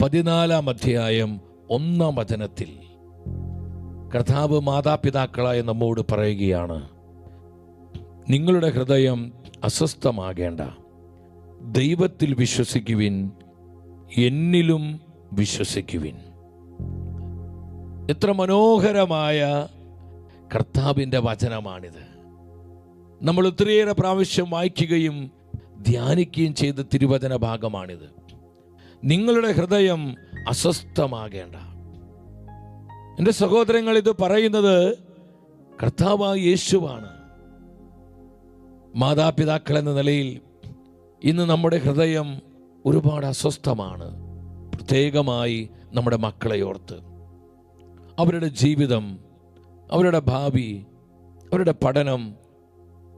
14 അധ്യായം 1 വചനത്തിൽ കർത്താവ് മാതാപിതാക്കളായ നമ്മോട് പറയുകയാണ്, നിങ്ങളുടെ ഹൃദയം അസ്വസ്ഥമാകേണ്ട, ദൈവത്തിൽ വിശ്വസിക്കുവിൻ, എന്നിലും വിശ്വസിക്കുവിൻ. എത്ര മനോഹരമായ കർത്താവിൻ്റെ വചനമാണിത്. നമ്മൾ ഒത്തിരിയേറെ പ്രാവശ്യം വായിക്കുകയും ധ്യാനിക്കുകയും ചെയ്ത തിരുവചന ഭാഗമാണിത്. നിങ്ങളുടെ ഹൃദയം അസ്വസ്ഥമാകേണ്ട. എൻ്റെ സഹോദരങ്ങൾ, ഇത് പറയുന്നത് കർത്താവായ യേശുവാണ്. മാതാപിതാക്കൾ എന്ന നിലയിൽ ഇന്ന് നമ്മുടെ ഹൃദയം ഒരുപാട് അസ്വസ്ഥമാണ്, പ്രത്യേകമായി നമ്മുടെ മക്കളെ ഓർത്ത്. അവരുടെ ജീവിതം, അവരുടെ ഭാവി, അവരുടെ പഠനം,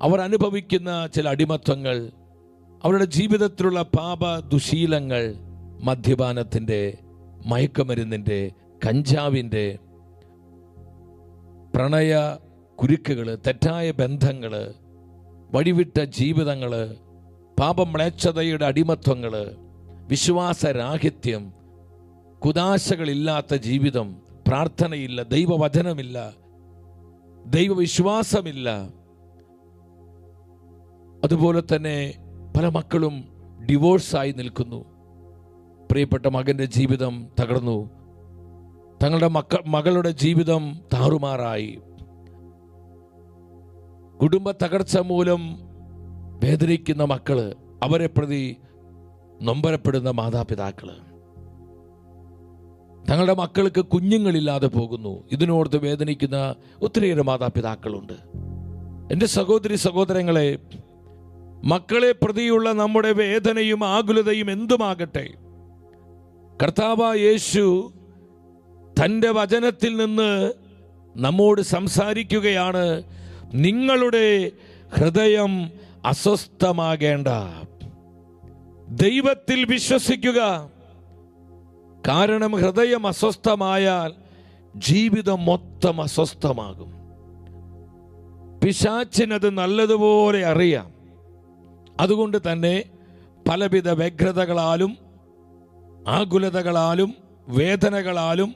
അവർ അനുഭവിക്കുന്ന ചില അടിമത്വങ്ങൾ, അവരുടെ ജീവിതത്തിലുള്ള പാപ ദുശീലങ്ങൾ, മദ്യപാനത്തിൻ്റെ, മയക്കുമരുന്നിൻ്റെ, കഞ്ചാവിൻ്റെ, പ്രണയ കുരുക്കുകൾ, തെറ്റായ ബന്ധങ്ങൾ, വഴിവിട്ട ജീവിതങ്ങൾ, പാപമ്ലേച്ഛതയുടെ അടിമത്വങ്ങൾ, വിശ്വാസരാഹിത്യം, കുദാശകളില്ലാത്ത ജീവിതം, പ്രാർത്ഥനയില്ല, ദൈവവചനമില്ല, ദൈവവിശ്വാസമില്ല. അതുപോലെ തന്നെ പല മക്കളും ഡിവോഴ്സായി നിൽക്കുന്നു. പ്രിയപ്പെട്ട മകൻ്റെ ജീവിതം തകർന്നു, തങ്ങളുടെ മകളുടെ ജീവിതം താറുമാറായി. കുടുംബ തകർച്ച മൂലം വേദനിക്കുന്ന മക്കള്, അവരെ പ്രതി നൊമ്പരപ്പെടുന്ന മാതാപിതാക്കള്, തങ്ങളുടെ മക്കൾക്ക് കുഞ്ഞുങ്ങളില്ലാതെ പോകുന്നു. ഇതിനോർത്ത് വേദനിക്കുന്ന ഒത്തിരിയേറെ മാതാപിതാക്കളുണ്ട്. എൻ്റെ സഹോദരി സഹോദരങ്ങളെ, മക്കളെ പ്രതിയുള്ള നമ്മുടെ വേദനയും ആകുലതയും എന്തുമാകട്ടെ, കർത്താവായ യേശു തൻ്റെ വചനത്തിൽ നിന്ന് നമ്മോട് സംസാരിക്കുകയാണ്. നിങ്ങളുടെ ഹൃദയം അസ്വസ്ഥമാകേണ്ട, ദൈവത്തിൽ വിശ്വസിക്കുക. കാരണം ഹൃദയം അസ്വസ്ഥമായാൽ ജീവിതം മൊത്തം അസ്വസ്ഥമാകും. പിശാചിനത് നല്ലതുപോലെ അറിയാം. അതുകൊണ്ട് തന്നെ പലവിധ വ്യഗ്രതകളാലും ആകുലതകളാലും വേദനകളാലും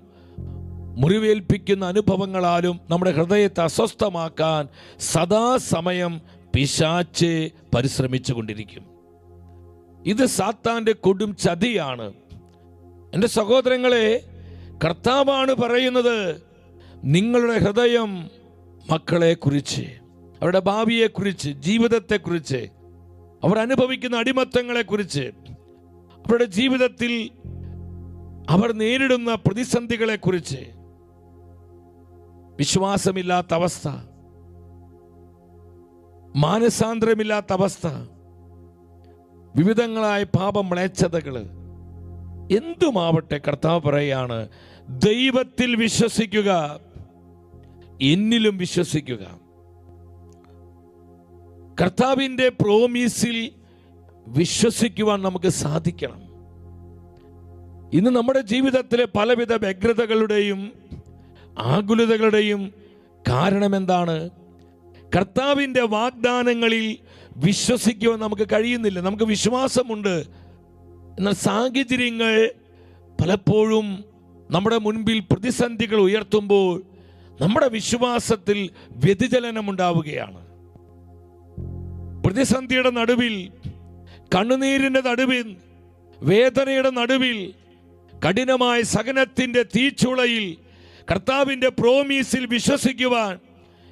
മുറിവേൽപ്പിക്കുന്ന അനുഭവങ്ങളാലും നമ്മുടെ ഹൃദയത്തെ അസ്വസ്ഥമാക്കാൻ സദാസമയം പിശാച് പരിശ്രമിച്ചു കൊണ്ടിരിക്കും. ഇത് സാത്താൻ്റെ കൊടും ചതിയാണ്. എൻ്റെ സഹോദരങ്ങളെ, കർത്താവാണ് പറയുന്നത്, നിങ്ങളുടെ ഹൃദയം മക്കളെക്കുറിച്ച്, അവരുടെ ഭാവിയെക്കുറിച്ച്, ജീവിതത്തെക്കുറിച്ച്, അവർ അനുഭവിക്കുന്ന അടിമത്തങ്ങളെക്കുറിച്ച്, അവരുടെ ജീവിതത്തിൽ അവർ നേരിടുന്ന പ്രതിസന്ധികളെക്കുറിച്ച്, വിശ്വാസമില്ലാത്ത അവസ്ഥ, മാനസാന്തരമില്ലാത്ത അവസ്ഥ, വിവിധങ്ങളായ പാപമ്ലേച്ഛതകൾ, എന്തുമാവട്ടെ, കർത്താവ് പറയാണ്, ദൈവത്തിൽ വിശ്വസിക്കുക, എന്നിലും വിശ്വസിക്കുക. കർത്താവിൻ്റെ പ്രോമിസിൽ വിശ്വസിക്കുവാൻ നമുക്ക് സാധിക്കണം. ഇന്ന് നമ്മുടെ ജീവിതത്തിലെ പലവിധ വ്യഗ്രതകളുടെയും ആകുലതകളുടെയും കാരണം എന്താണ്? കർത്താവിൻ്റെ വാഗ്ദാനങ്ങളിൽ വിശ്വസിക്കുവാൻ നമുക്ക് കഴിയുന്നില്ല. നമുക്ക് വിശ്വാസമുണ്ട്, എന്നാൽ സാഹചര്യങ്ങൾ പലപ്പോഴും നമ്മുടെ മുൻപിൽ പ്രതിസന്ധികൾ ഉയർത്തുമ്പോൾ നമ്മുടെ വിശ്വാസത്തിൽ വ്യതിചലനമുണ്ടാവുകയാണ്. പ്രതിസന്ധിയുടെ നടുവിൽ, കണ്ണുനീരിൻ്റെ നടുവിൽ, വേദനയുടെ നടുവിൽ, കഠിനമായ സഹനത്തിൻ്റെ തീച്ചുളയിൽ കർത്താവിൻ്റെ പ്രോമിസിൽ വിശ്വസിക്കുവാൻ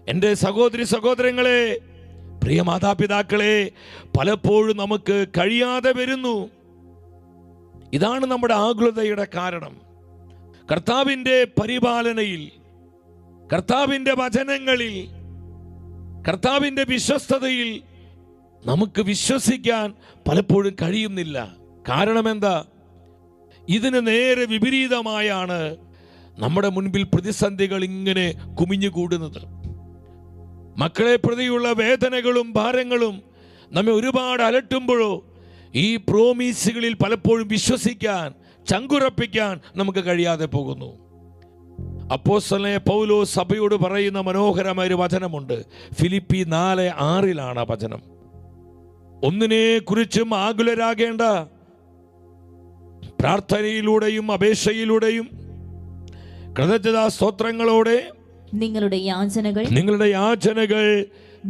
എൻ്റെ സഹോദരി സഹോദരങ്ങളെ, പ്രിയ മാതാപിതാക്കളെ, പലപ്പോഴും നമുക്ക് കഴിയാതെ വരുന്നു. ഇതാണ് നമ്മുടെ ആകുലതയുടെ കാരണം. കർത്താവിൻ്റെ പരിപാലനയിൽ, കർത്താവിൻ്റെ വചനങ്ങളിൽ, കർത്താവിൻ്റെ വിശ്വസ്തതയിൽ നമുക്ക് വിശ്വസിക്കാൻ പലപ്പോഴും കഴിയുന്നില്ല. കാരണം എന്താ? ഇതിന് നേരെ വിപരീതമായാണ് നമ്മുടെ മുൻപിൽ പ്രതിസന്ധികൾ ഇങ്ങനെ കുമിഞ്ഞുകൂടുന്നത്. മക്കളെ പ്രതിയുള്ള വേദനകളും ഭാരങ്ങളും നമ്മെ ഒരുപാട് അലട്ടുമ്പോഴോ ഈ പ്രോമിസുകളിൽ പലപ്പോഴും വിശ്വസിക്കാൻ, ചങ്കുറപ്പിക്കാൻ നമുക്ക് കഴിയാതെ പോകുന്നു. അപ്പോസ്തലനായ പൗലോസ് സഭയോട് പറയുന്ന മനോഹരമായ ഒരു വചനമുണ്ട്. ഫിലിപ്പി 4:6 ആ വചനം. ഒന്നിനെ കുറിച്ചും ആകുലരാകേണ്ട, പ്രാർത്ഥനയിലൂടെയും അപേക്ഷയിലൂടെയും കൃതജ്ഞതാ സ്തോത്രങ്ങളോടെ നിങ്ങളുടെ യാചനകൾ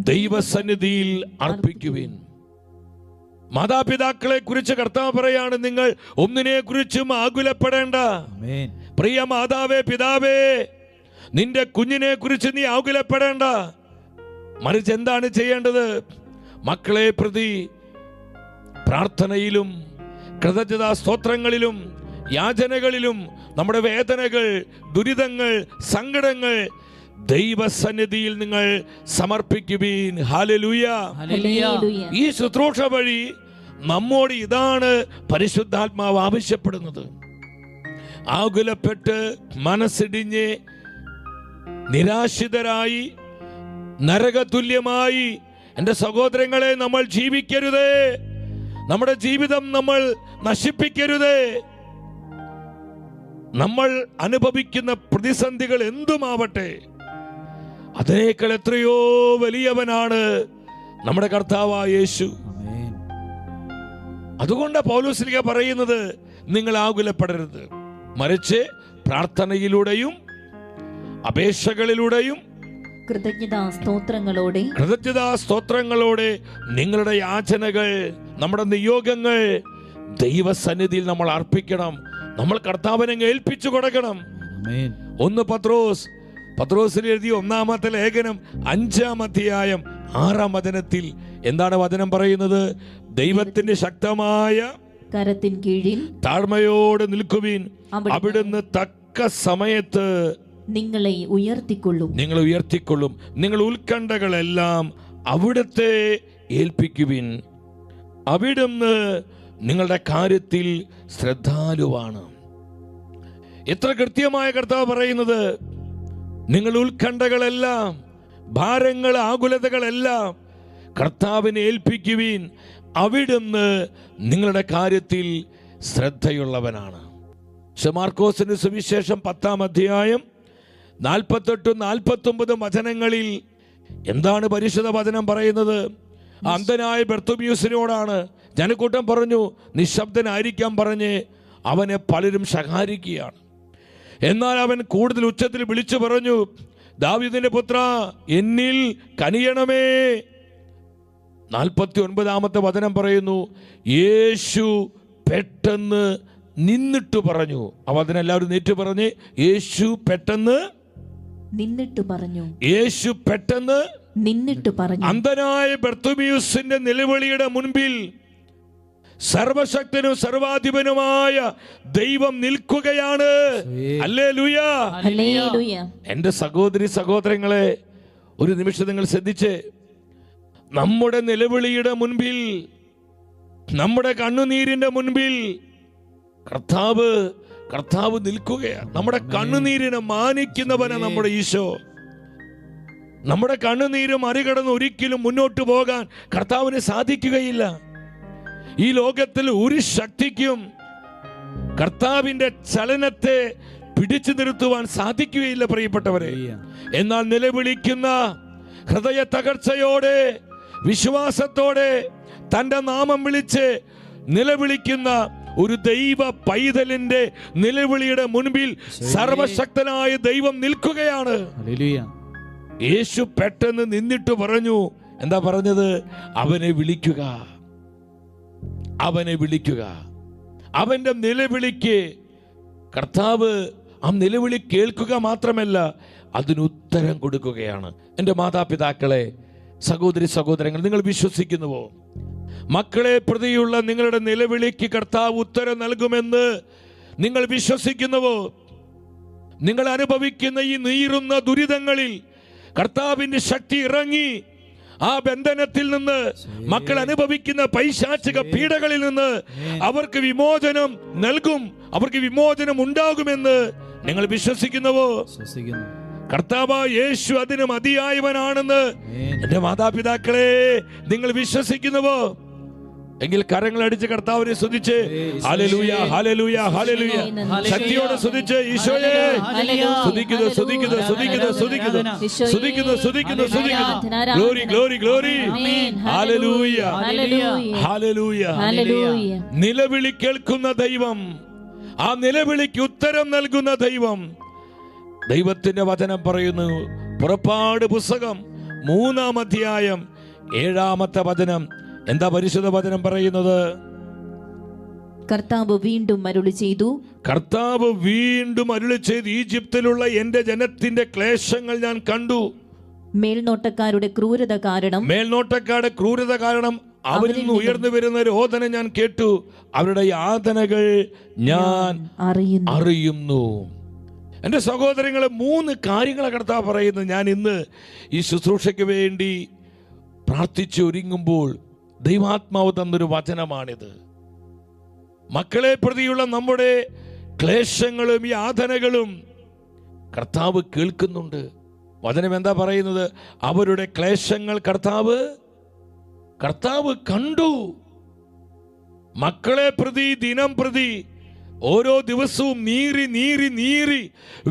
ദൈവസന്നിധിയിൽ അർപ്പിക്കുവിൻ. മാതാപിതാക്കളെ കുറിച്ച് കർത്താവ് പറയാണ്, നിങ്ങൾ ഒന്നിനെ കുറിച്ചും ആകുലപ്പെടേണ്ട. പ്രിയ മാതാവേ, പിതാവേ, നിന്റെ കുഞ്ഞിനെ കുറിച്ച് നീ ആകുലപ്പെടേണ്ട. മറിച്ച് എന്താണ് ചെയ്യേണ്ടത്? മക്കളെ പ്രതി പ്രാർത്ഥനയിലും കൃതജ്ഞതാ സ്തോത്രങ്ങളിലും യാചനകളിലും നമ്മുടെ വേദനകൾ, ദുരിതങ്ങൾ, സങ്കടങ്ങൾ ദൈവസന്നിധിയിൽ നിങ്ങൾ സമർപ്പിക്കുവീൻ. ഹല്ലേലൂയ. ഈ ശുശ്രൂഷ വഴി നമ്മോട് ഇതാണ് പരിശുദ്ധാത്മാവ് ആവശ്യപ്പെടുന്നത്. ആകുലപ്പെട്ട് മനസ്സിടിഞ്ഞ് നിരാശിതരായി നരകതുല്യമായി എൻ്റെ സഹോദരങ്ങളെ നമ്മൾ ജീവിക്കരുതേ. നമ്മുടെ ജീവിതം നമ്മൾ നശിപ്പിക്കരുതേ. നമ്മൾ അനുഭവിക്കുന്ന പ്രതിസന്ധികൾ എന്തുമാവട്ടെ, അതിനേക്കാൾ എത്രയോ വലിയവനാണ് നമ്മുടെ കർത്താവായ യേശു. അതുകൊണ്ട് പൗലോസ്ലീഹ പറയുന്നത്, നിങ്ങൾ ആകുലപ്പെടരുത്, മറിച്ച് പ്രാർത്ഥനയിലൂടെയും അപേക്ഷകളിലൂടെയും കൃതജ്ഞതാ സ്തോത്രങ്ങളോടെ നിങ്ങളുടെ യാചനകൾ, നമ്മുടെ നിയോഗങ്ങൾ ദൈവസന്നിധിയിൽ നമ്മൾ അർപ്പിക്കണം. നമ്മൾ കർത്താവിനെ ഏൽപ്പിച്ചു കൊടുക്കണം. 1 പത്രോസിൽ എഴുതിയ 1-ാമത്തെ ലേഖനം 5-ാം അധ്യായം 6-ാം വചനത്തിൽ എന്താണ് വചനം പറയുന്നത്? ദൈവത്തിന്റെ ശക്തമായ കരത്തിൻ കീഴിൽ താഴ്മയോടെ നിൽക്കുവിൻ, അവിടുന്ന് തക്ക സമയത്ത് നിങ്ങളെ ഉയർത്തിക്കൊള്ളും. നിങ്ങൾ ഉത്കണ്ഠകളെല്ലാം അവിടുത്തെ ഏൽപ്പിക്കുവിൻ, അവിടുന്ന് നിങ്ങളുടെ കാര്യത്തിൽ ശ്രദ്ധാലുവാണ്. എത്ര കൃത്യമായ കർത്താവ് പറയുന്നത്! നിങ്ങൾ ഉത്കണ്ഠകളെല്ലാം, ഭാരങ്ങൾ, ആകുലതകളെല്ലാം കർത്താവിനെ ഏൽപ്പിക്കുവിൻ, അവിടുന്ന് നിങ്ങളുടെ കാര്യത്തിൽ ശ്രദ്ധയുള്ളവനാണ്. മാർക്കോസിന്റെ സുവിശേഷം 10-ാം അധ്യായം 48-49 വചനങ്ങളിൽ എന്താണ് പരിശുദ്ധ വചനം പറയുന്നത്? അന്ധനായ ബർത്തുമിയൂസിനോടാണ് ജനക്കൂട്ടം പറഞ്ഞു, നിശബ്ദനായിരിക്കാൻ പറഞ്ഞ് അവനെ പലരും ശകാരിക്കുകയാണ്. എന്നാൽ അവൻ കൂടുതൽ ഉച്ചത്തിൽ വിളിച്ചു പറഞ്ഞു, ദാവീദിന്റെ പുത്ര, എന്നിൽ കനിയണമേ. 49-ാമത്തെ വചനം പറയുന്നു, യേശു പെട്ടെന്ന് നിന്നിട്ട് പറഞ്ഞു. ആ വചനം എല്ലാവരും നേറ്റു പറഞ്ഞ്, യേശു പെട്ടെന്ന് നിന്നിട്ട് പറഞ്ഞു. അന്ധനായ ബർത്തുമിയൂസിന്റെ നിലവിളിയുടെ മുൻപിൽ സർവശക്തനും സർവാധിപനുമായ ദൈവം നിൽക്കുകയാണ്. ഹല്ലേലൂയ. എന്റെ സഹോദരങ്ങളെ, ഒരു നിമിഷം നിങ്ങൾ ശ്രദ്ധിച്ചേ. നമ്മുടെ നിലവിളിയുടെ മുൻപിൽ, നമ്മുടെ കണ്ണുനീരിന്റെ മുൻപിൽ കർത്താവ് നിൽക്കുകയാണ്. നമ്മുടെ കണ്ണുനീരിനെ മാനിക്കുന്നവനാ നമ്മുടെ ഈശോ. നമ്മുടെ കണ്ണുനീര് മറികടന്ന് ഒരിക്കലും മുന്നോട്ട് പോകാൻ കർത്താവിന് സാധിക്കുകയില്ല. ഈ ലോകത്തിൽ ഒരു ശക്തിക്കും കർത്താവിന്റെ ചലനത്തെ പിടിച്ചു നിർത്തുവാൻ സാധിക്കുകയില്ല പ്രിയപ്പെട്ടവരെ. എന്നാൽ നിലവിളിക്കുന്ന ഹൃദയ തകർച്ചയോടെ, വിശ്വാസത്തോടെ തന്റെ നാമം വിളിച്ച് നിലവിളിക്കുന്ന ഒരു ദൈവ പൈതലിന്റെ നിലവിളിയുടെ മുൻപിൽ സർവശക്തനായ ദൈവം നിൽക്കുകയാണ്. യേശു പെട്ടെന്ന് നിന്നിട്ട് പറഞ്ഞു. എന്താ പറഞ്ഞത്? അവനെ വിളിക്കുക. അവന്റെ നിലവിളിക്ക് കർത്താവ് ആ നിലവിളി കേൾക്കുക മാത്രമല്ല, അതിനുത്തരം കൊടുക്കുകയാണ്. എൻ്റെ മാതാപിതാക്കളെ, സഹോദരങ്ങൾ, നിങ്ങൾ വിശ്വസിക്കുന്നുവോ? മക്കളെ പ്രതിയുള്ള നിങ്ങളുടെ നിലവിളിക്ക് കർത്താവ് ഉത്തരം നൽകുമെന്ന് നിങ്ങൾ വിശ്വസിക്കുന്നുവോ? നിങ്ങൾ അനുഭവിക്കുന്ന ഈ നീറുന്ന ദുരിതങ്ങളിൽ കർത്താവിന്റെ ശക്തി ഇറങ്ങി ആ ബന്ധനത്തിൽ നിന്ന്, മക്കൾ അനുഭവിക്കുന്ന പൈശാചിക പീഡകളിൽ നിന്ന് അവർക്ക് വിമോചനം നൽകും, അവർക്ക് വിമോചനം ഉണ്ടാകുമെന്ന് നിങ്ങൾ വിശ്വസിക്കുന്നുവോ? കർത്താവ് യേശു അതിന് മതിയായവനാണെന്ന് എന്റെ മാതാപിതാക്കളെ നിങ്ങൾ വിശ്വസിക്കുന്നുവോ? എങ്കിൽ കരങ്ങളടിച്ച് കർത്താവിനെ സ്തുതിച്ച് ഹല്ലേലൂയ, ഹല്ലേലൂയ, ഹല്ലേലൂയ, ശക്തിയോടെ സ്തുതിച്ച് ഈശോയെ സ്തുതിക്കുന്നു. Glory, glory, glory. Hallelujah, hallelujah. നിലവിളി കേൾക്കുന്ന ദൈവം ആ നിലവിളിക്ക് ഉത്തരം നൽകുന്ന ദൈവം. ദൈവത്തിന്റെ വചനം പറയുന്നു, പുറപ്പാട് പുസ്തകം 3-ാം അധ്യായം 7-ാമത്തെ വചനം. എന്താ പരിശുദ്ധ വചനം പറയുന്നത്? കർത്താവ് വീണ്ടും അരുളി ചെയ്തു, കർത്താവ് വീണ്ടും അരുളി ചെയ്ത്, ഈജിപ്തിലുള്ള എന്റെ ജനത്തിന്റെ ക്ലേശങ്ങൾ ഞാൻ കണ്ടു. മേൽനോട്ടക്കാരുടെ ക്രൂരത കാരണം അവരിൽ നിന്ന് ഉയർന്നു വരുന്ന രോദന ഞാൻ കേട്ടു. അവരുടെ യാതനകൾ ഞാൻ അറിയുന്നു. എൻ്റെ സഹോദരങ്ങളെ, 3 കാര്യങ്ങളെ കർത്താവ് പറയുന്നത്. ഞാൻ ഇന്ന് ഈ ശുശ്രൂഷയ്ക്ക് വേണ്ടി പ്രാർത്ഥിച്ച് ഒരുങ്ങുമ്പോൾ ദൈവാത്മാവ് തന്നൊരു വചനമാണിത്. മക്കളെ പ്രതിയുള്ള നമ്മുടെ ക്ലേശങ്ങളും യാതനകളും കർത്താവ് കേൾക്കുന്നുണ്ട്. വചനം എന്താ പറയുന്നത്? അവരുടെ ക്ലേശങ്ങൾ കർത്താവ് കണ്ടു. മക്കളെ പ്രതി ദിനം പ്രതി ഓരോ ദിവസവും നീറി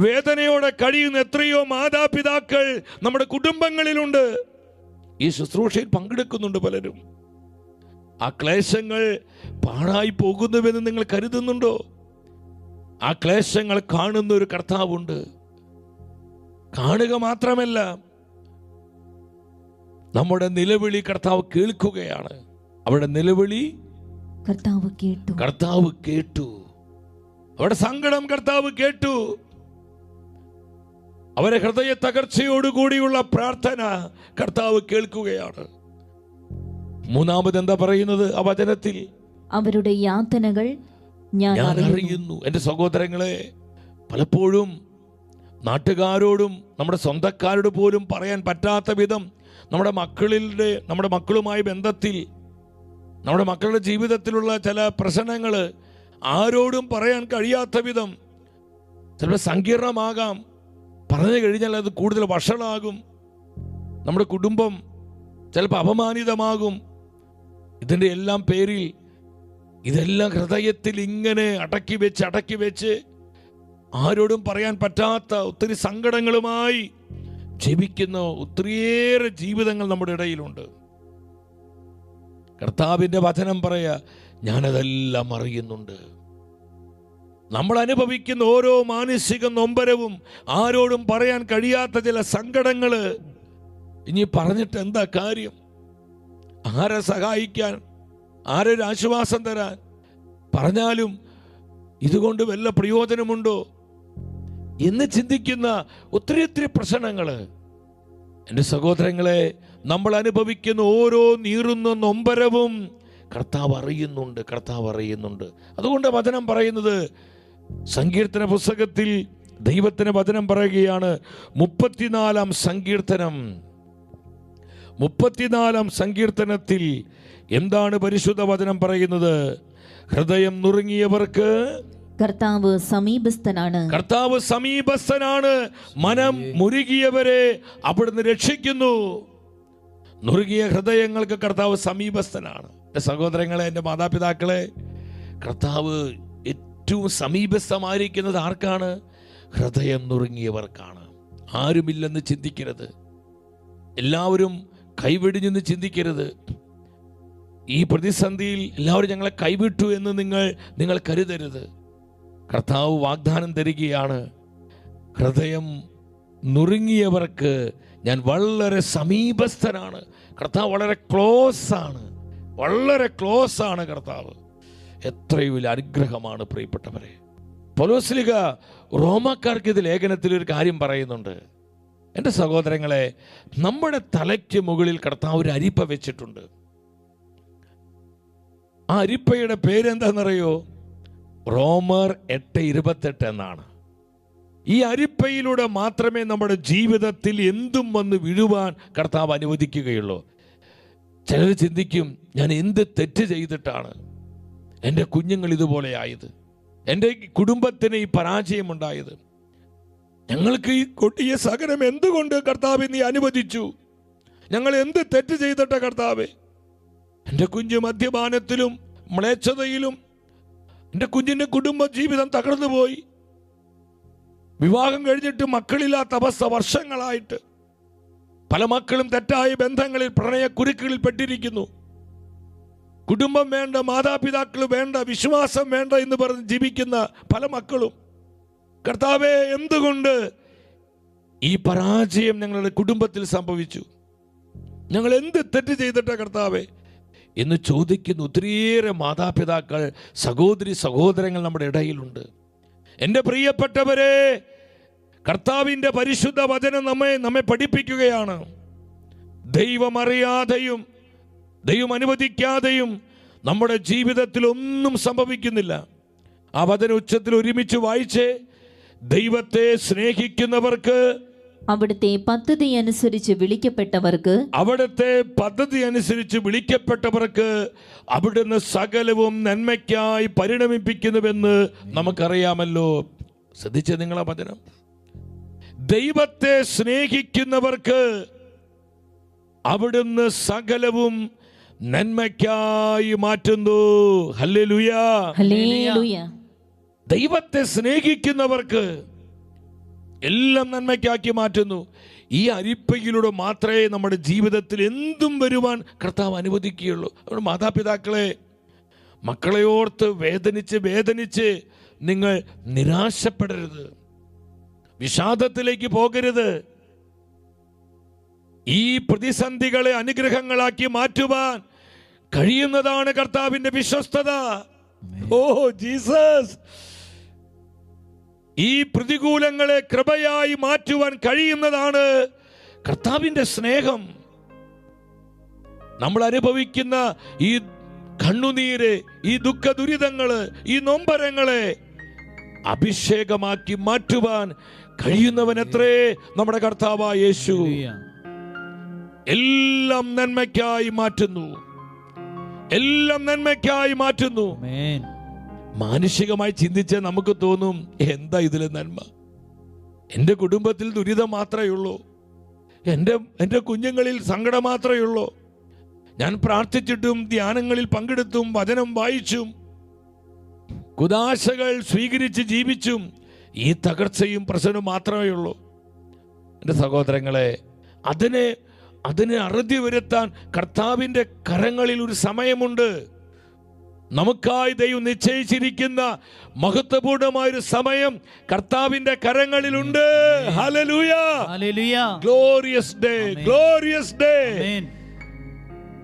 വേദനയോടെ കഴിയുന്ന എത്രയോ മാതാപിതാക്കൾ നമ്മുടെ കുടുംബങ്ങളിലുണ്ട്. ഈ ശുശ്രൂഷയിൽ പങ്കെടുക്കുന്നുണ്ട് പലരും. ആ ക്ലേശങ്ങൾ പാഴായി പോകുന്നുവെന്ന് നിങ്ങൾ കരുതുന്നുണ്ടോ? ആ ക്ലേശങ്ങൾ കാണുന്ന ഒരു കർത്താവുണ്ട്. കാണുക മാത്രമല്ല, നമ്മുടെ നിലവിളി കർത്താവ് കേൾക്കുകയാണ്. അവരുടെ നിലവിളി കർത്താവ് കേട്ടു. അവരുടെ സങ്കടം കർത്താവ് കേട്ടു. അവരെ ഹൃദയ തകർച്ചയോടുകൂടിയുള്ള പ്രാർത്ഥന കർത്താവ് കേൾക്കുകയാണ്. 3-ാമത് എന്താ പറയുന്നത് ആ വചനത്തിൽ? അവരുടെ യാതനകൾ ഞാൻ അറിയുന്നു. എൻ്റെ സഹോദരങ്ങളെ, പലപ്പോഴും നാട്ടുകാരോടും നമ്മുടെ സ്വന്തക്കാരോട് പോലും പറയാൻ പറ്റാത്ത വിധം നമ്മുടെ മക്കളുമായി ബന്ധത്തിൽ, നമ്മുടെ മക്കളുടെ ജീവിതത്തിലുള്ള ചില പ്രശ്നങ്ങൾ ആരോടും പറയാൻ കഴിയാത്ത വിധം ചിലപ്പോൾ സങ്കീർണമാകാം. പറഞ്ഞു കഴിഞ്ഞാൽ അത് കൂടുതൽ വഷളാകും. നമ്മുടെ കുടുംബം ചിലപ്പോൾ അപമാനിതമാകും. ഇതിൻ്റെ എല്ലാം പേരിൽ ഇതെല്ലാം ഹൃദയത്തിൽ ഇങ്ങനെ അടക്കി വെച്ച് ആരോടും പറയാൻ പറ്റാത്ത ഒത്തിരി സങ്കടങ്ങളുമായി ജീവിക്കുന്ന ഒത്തിരിയേറെ ജീവിതങ്ങൾ നമ്മുടെ ഇടയിലുണ്ട്. കർത്താവിൻ്റെ വചനം പറയാ, ഞാനതെല്ലാം അറിയുന്നുണ്ട്. നമ്മൾ അനുഭവിക്കുന്ന ഓരോ മാനസിക നൊമ്പരവും, ആരോടും പറയാൻ കഴിയാത്ത ചില സങ്കടങ്ങള്, ഇനി പറഞ്ഞിട്ട് എന്താ കാര്യം? ആരെ സഹായിക്കാൻ, ആരൊരു ആശ്വാസം തരാൻ? പറഞ്ഞാലും ഇതുകൊണ്ട് വല്ല പ്രയോജനമുണ്ടോ എന്ന് ചിന്തിക്കുന്ന ഒത്തിരി പ്രശ്നങ്ങൾ. എൻ്റെ സഹോദരങ്ങളെ, നമ്മൾ അനുഭവിക്കുന്ന ഓരോ നീറുന്ന നൊമ്പരവും കർത്താവ് അറിയുന്നുണ്ട്. അതുകൊണ്ട് വചനം പറയുന്നത്, സങ്കീർത്തന പുസ്തകത്തിൽ ദൈവത്തിന് വചനം പറയുകയാണ്. 34-ാം സങ്കീർത്തനത്തിൽ എന്താണ് പരിശുദ്ധ വചനം പറയുന്നത്? ഹൃദയം നുറുങ്ങിയവർക്ക് കർത്താവ് സമീപസ്ഥനാണ്. മനം മുരുകിയവരെ അവിടുന്ന് രക്ഷിക്കുന്നു. നുറുകിയ ഹൃദയങ്ങൾക്ക് കർത്താവ് സമീപസ്ഥനാണ്. എൻ്റെ സഹോദരങ്ങളെ, എൻ്റെ മാതാപിതാക്കളെ, കർത്താവ് ഏറ്റവും സമീപസ്ഥമായിരിക്കുന്നത് ആർക്കാണ്? ഹൃദയം നുറുങ്ങിയവർക്കാണ്. ആരുമില്ലെന്ന് ചിന്തിക്കരുത്. എല്ലാവരും കൈവെടിഞ്ഞെന്ന് ചിന്തിക്കരുത്. ഈ പ്രതിസന്ധിയിൽ എല്ലാവരും ഞങ്ങളെ കൈവിട്ടു എന്ന് നിങ്ങൾ കരുതരുത്. കർത്താവ് വാഗ്ദാനം തരികയാണ്, ഹൃദയം നുറുങ്ങിയവർക്ക് ഞാൻ വളരെ സമീപസ്ഥനാണ്. കർത്താവ് വളരെ ക്ലോസ് ആണ് കർത്താവ്. എത്രയോ വലിയ അനുഗ്രഹമാണ് പ്രിയപ്പെട്ടവരെ. പൗലോസ്ലീഹ റോമാക്കാർക്ക് ഇത് ലേഖനത്തിൽ ഒരു കാര്യം പറയുന്നുണ്ട്. എൻ്റെ സഹോദരങ്ങളെ, നമ്മുടെ തലയ്ക്ക് മുകളിൽ കർത്താവ് ഒരു അരിപ്പ വെച്ചിട്ടുണ്ട്. ആ അരിപ്പയുടെ പേരെന്താണെന്നറിയോ? റോമർ 8:28 എന്നാണ്. ഈ അരിപ്പയിലൂടെ മാത്രമേ നമ്മുടെ ജീവിതത്തിൽ എന്തും വന്ന് വീഴുവാൻ കർത്താവ് അനുവദിക്കുകയുള്ളൂ. ചിലർ ചിന്തിക്കും, ഞാൻ എന്ത് തെറ്റ് ചെയ്തിട്ടാണ് എൻ്റെ കുഞ്ഞുങ്ങൾ ഇതുപോലെ ആയത്, എൻ്റെ കുടുംബത്തിന് ഈ പരാജയമുണ്ടായത്, ഞങ്ങൾക്ക് ഈ കൊടിയ സകലം എന്തുകൊണ്ട് കർത്താവ് നീ അനുവദിച്ചു? ഞങ്ങൾ എന്ത് തെറ്റ് ചെയ്തിട്ട കർത്താവേ? എൻ്റെ കുഞ്ഞ് മദ്യപാനത്തിലും മ്ലേച്ഛതയിലും എൻ്റെ കുഞ്ഞിൻ്റെ കുടുംബ ജീവിതം തകർന്നു പോയി. വിവാഹം കഴിഞ്ഞിട്ട് മക്കളില്ലാത്ത അവസ്ഥ വർഷങ്ങളായിട്ട്. പല മക്കളും തെറ്റായ ബന്ധങ്ങളിൽ, പ്രണയക്കുരുക്കുകളിൽ പെട്ടിരിക്കുന്നു. കുടുംബം വേണ്ട, മാതാപിതാക്കൾ വേണ്ട, വിശ്വാസം വേണ്ട എന്ന് പറഞ്ഞ് ജീവിക്കുന്ന പല മക്കളും, കർത്താവേ എന്തുകൊണ്ട് ഈ പരാജയം ഞങ്ങളുടെ കുടുംബത്തിൽ സംഭവിച്ചു? ഞങ്ങൾ എന്ത് തെറ്റ് ചെയ്തിട്ടാ കർത്താവേ എന്ന് ചോദിക്കുന്ന ഒത്തിരിയേറെ മാതാപിതാക്കൾ, സഹോദരി സഹോദരങ്ങൾ നമ്മുടെ ഇടയിലുണ്ട്. എൻ്റെ പ്രിയപ്പെട്ടവരെ, കർത്താവിൻ്റെ പരിശുദ്ധ വചനം നമ്മെ പഠിപ്പിക്കുകയാണ്. ദൈവം അറിയാതെയും ദൈവം അനുവദിക്കാതെയും നമ്മുടെ ജീവിതത്തിൽ ഒന്നും സംഭവിക്കുന്നില്ല. ആ വചന ഉച്ചത്തിൽ ഒരുമിച്ച് വായിച്ച്, ദൈവത്തെ സ്നേഹിക്കുന്നവർക്ക്, അവിടുത്തെ പദ്ധതി അനുസരിച്ച് വിളിക്കപ്പെട്ടവർക്ക്, അവിടുന്ന് സകലവും നന്മയ്ക്കായി പരിണമിപ്പിക്കുന്നുവെന്ന് നമുക്കറിയാമല്ലോ. ശ്രദ്ധിച്ച നിങ്ങളാ വചനം. ദൈവത്തെ സ്നേഹിക്കുന്നവർക്ക് അവിടുന്ന് സകലവും നന്മയ്ക്കായി മാറ്റുന്നു. Hallelujah, hallelujah. ദൈവത്തെ സ്നേഹിക്കുന്നവർക്ക് എല്ലാം നന്മയ്ക്കാക്കി മാറ്റുന്നു. ഈ അരിപ്പയിലൂടെ മാത്രമേ നമ്മുടെ ജീവിതത്തിൽ എന്തും വരുവാൻ കർത്താവ് അനുവദിക്കുകയുള്ളൂ. അതുകൊണ്ട് മാതാപിതാക്കളെ, മക്കളെ ഓർത്ത് വേദനിച്ച് നിങ്ങൾ നിരാശപ്പെടരുത്, വിഷാദത്തിലേക്ക് പോകരുത്. ഈ പ്രതിസന്ധികളെ അനുഗ്രഹങ്ങളാക്കി മാറ്റുവാൻ കഴിയുന്നതാണ് കർത്താവിന്റെ വിശ്വസ്തത. ഓ ജീസസ്, ഈ പ്രതികൂലങ്ങളെ കൃപയായി മാറ്റുവാൻ കഴിയുന്നതാണ് കർത്താവിന്റെ സ്നേഹം. നമ്മൾ അനുഭവിക്കുന്ന ഈ കണ്ണുനീര്, ഈ ദുഃഖ ദുരിതങ്ങള്, ഈ നൊമ്പരങ്ങളെ അഭിഷേകമാക്കി മാറ്റുവാൻ കഴിയുന്നവൻ എത്രേ? നമ്മുടെ കർത്താവായ യേശു. എല്ലാം നന്മയ്ക്കായി മാറ്റുന്നു, എല്ലാം നന്മയ്ക്കായി മാറ്റുന്നു. മാനുഷികമായി ചിന്തിച്ച് നമുക്ക് തോന്നും, എന്താ ഇതിലെ നന്മ? എൻ്റെ കുടുംബത്തിൽ ദുരിതം മാത്രമേ ഉള്ളൂ, എൻ്റെ കുഞ്ഞുങ്ങളിൽ സങ്കടം മാത്രമേ ഉള്ളൂ. ഞാൻ പ്രാർത്ഥിച്ചിട്ടും ധ്യാനങ്ങളിൽ പങ്കെടുത്തും വചനം വായിച്ചും കുദാശകൾ സ്വീകരിച്ച് ജീവിച്ചും ഈ തകർച്ചയും പ്രശ്നവും മാത്രമേ ഉള്ളൂ. എൻ്റെ സഹോദരങ്ങളെ, അതിനെ അറുതി വരുത്താൻ കർത്താവിൻ്റെ കരങ്ങളിൽ ഒരു സമയമുണ്ട്. നമുക്കായി ദൈവം നിശ്ചയിച്ചിരിക്കുന്ന മഹത്വപൂർണമായൊരു സമയം കർത്താവിന്റെ കരങ്ങളിലുണ്ട്. Hallelujah, hallelujah. Glorious day, glorious day.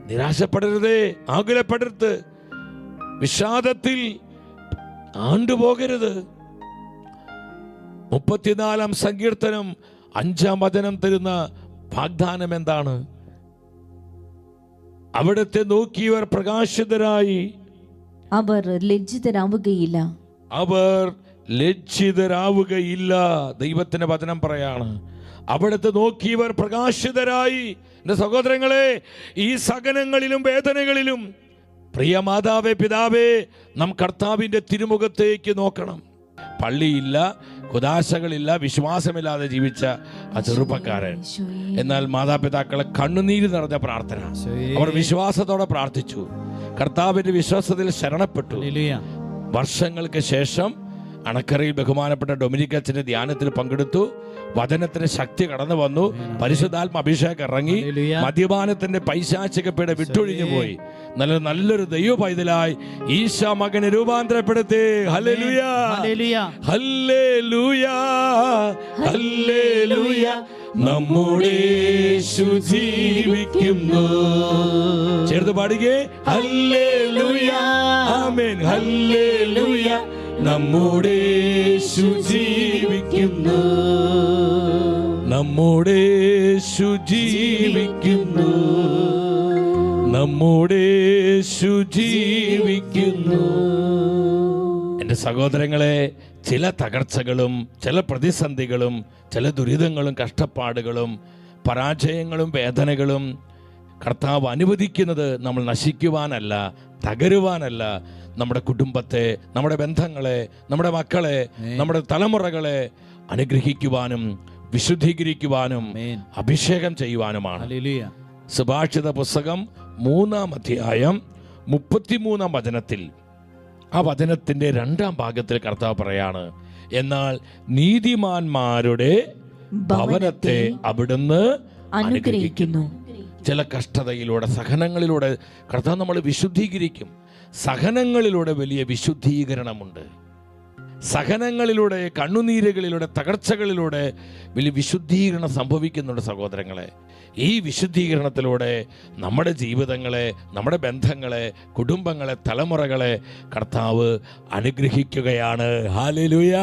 നിരാശപ്പെടരുതേ, ആകുലപ്പെടരുത്, വിഷാദത്തിൽ ആണ്ടുപോകരുത്. 34-ാം സങ്കീർത്തനം 5-ാം വചനം തരുന്ന വാഗ്ദാനം എന്താണ്? അവിടുത്തെ നോക്കിയവർ പ്രകാശിതരായി, അവർ ലജ്ജിതരാവുകയില്ല. ദൈവത്തിന്റെ വചനം പറയാണ്, അവിടുത്തെ നോക്കിയവർ പ്രകാശിതരായി. എന്റെ സഹോദരങ്ങളെ, ഈ സഹനങ്ങളിലും വേദനകളിലും പ്രിയ മാതാവേ, പിതാവേ, നാം കർത്താവിന്റെ തിരുമുഖത്തേക്ക് നോക്കണം. പള്ളിയില്ല, കുദാശകളില്ല, വിശ്വാസമില്ലാതെ ജീവിച്ച ആ ചെറുപ്പക്കാരൻ, എന്നാൽ മാതാപിതാക്കളെ കണ്ണുനീര് നിറഞ്ഞ പ്രാർത്ഥന, അവർ വിശ്വാസത്തോടെ പ്രാർത്ഥിച്ചു, കർത്താവിന്റെ വിശ്വാസത്തിൽ ശരണപ്പെട്ടു. വർഷങ്ങൾക്ക് ശേഷം അണക്കരയിൽ ബഹുമാനപ്പെട്ട ഡൊമിനിക് അച്ഛന്റെ ധ്യാനത്തിൽ പങ്കെടുത്തു. വചനത്തിന് ശക്തി കടന്നു വന്നു, പരിശുദ്ധാത്മ അഭിഷേകം ഇറങ്ങി, മദ്യപാനത്തിന്റെ പൈശാചികപ്പീഡ വിട്ടൊഴിഞ്ഞു പോയി. നല്ലൊരു ദൈവ പൈതലായി ഈശോ മകനെ രൂപാന്തരപ്പെടുത്തി. Hallelujah, hallelujah, hallelujah. നമ്മുടെ യേശു ജീവിക്കുന്നു. ചേർത്ത് പാടുകേ, ഹല്ലേലൂയ, ആമേൻ, ഹല്ലേലൂയ. നമ്മുടെ യേശു ജീവിക്കുന്നു, നമ്മുടെ യേശു ജീവിക്കുന്നു, നമ്മുടെ യേശു ജീവിക്കുന്നു. എൻ്റെ സഹോദരങ്ങളെ, ചില തകർച്ചകളും ചില പ്രതിസന്ധികളും ചില ദുരിതങ്ങളും കഷ്ടപ്പാടുകളും പരാജയങ്ങളും വേദനകളും കർത്താവ് അനുവദിക്കുന്നത് നമ്മൾ നശിക്കുവാനല്ല, തകരുവാനല്ല, നമ്മുടെ കുടുംബത്തെ, നമ്മുടെ ബന്ധങ്ങളെ, നമ്മുടെ മക്കളെ, നമ്മുടെ തലമുറകളെ അനുഗ്രഹിക്കുവാനും വിശുദ്ധീകരിക്കുവാനും അഭിഷേകം ചെയ്യുവാനുമാണ്. സുഭാഷിത പുസ്തകം 3-ാം അധ്യായം 33-ാം വചനത്തിൽ, ആ വചനത്തിന്റെ 2-ാം ഭാഗത്തിൽ കർത്താവ് പറയാണ്, എന്നാൽ നീതിമാന്മാരുടെ ഭവനത്തെ അവിടുന്ന് അനുഗ്രഹിക്കുന്നു. ചില കഷ്ടതയിലൂടെ, സഹനങ്ങളിലൂടെ കർത്താവ് നമ്മൾ വിശുദ്ധീകരിക്കും. സഹനങ്ങളിലൂടെ വലിയ വിശുദ്ധീകരണമുണ്ട്. സഹനങ്ങളിലൂടെ, കണ്ണുനീരുകളിലൂടെ, തകർച്ചകളിലൂടെ വലിയ വിശുദ്ധീകരണം സംഭവിക്കുന്നുണ്ട് സഹോദരങ്ങളെ. ഈ വിശുദ്ധീകരണത്തിലൂടെ നമ്മുടെ ജീവിതങ്ങളെ, നമ്മുടെ ബന്ധങ്ങളെ, കുടുംബങ്ങളെ, തലമുറകളെ കർത്താവ് അനുഗ്രഹിക്കുകയാണ്. ഹല്ലേലൂയ.